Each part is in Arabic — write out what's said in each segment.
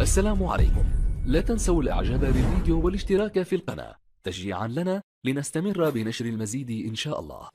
السلام عليكم. لا تنسوا الاعجاب بالفيديو والاشتراك في القناة تشجيعا لنا لنستمر بنشر المزيد إن شاء الله.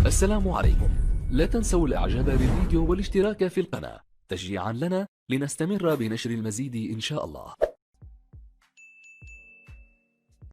السلام عليكم. لا تنسوا الاعجاب بالفيديو والاشتراك في القناة تشجيعا لنا لنستمر بنشر المزيد إن شاء الله.